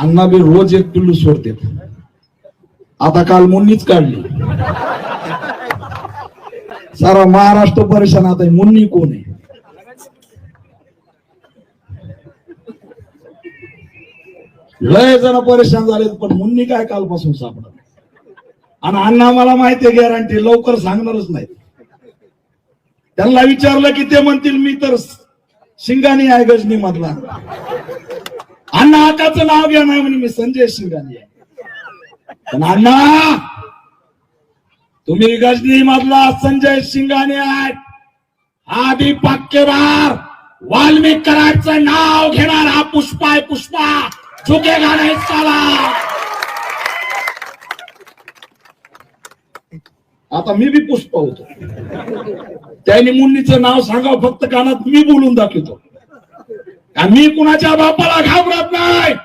अण्णा बी रोज एक पिल्लू सोडते. आता काल मुन्नीच काढली. सारा महाराष्ट्र परेशान. आता मुन्नी कोण आहे? लय जण परेशान झाले, पण मुन्नी काय कालपासून सापडत. आणि अण्णा मला माहितीये गॅरंटी लवकर सांगणारच नाही. त्यांना विचारलं की ते म्हणतील मी तर शिंगाणी आहे गजनी मधला. अण्णा आकाचं नाव घ्या नाही म्हणे मी संजय शिंगाणी आहे. पण अण्णा तुम्ही गजनी मधला संजय शिंगाणे आहे. आधी पक्केदार वाल्मिक कराडचं नाव घेणार हा पुष्पा आहे. पुष्पा झुकेगा नाही साला. आता मी बी पुष्पा होतो. त्यांनी मुन्नीचं नाव सांगावं फक्त कानात मी बोलून दाखवतो. मी कुणाच्या बापाला घाबरत नाही.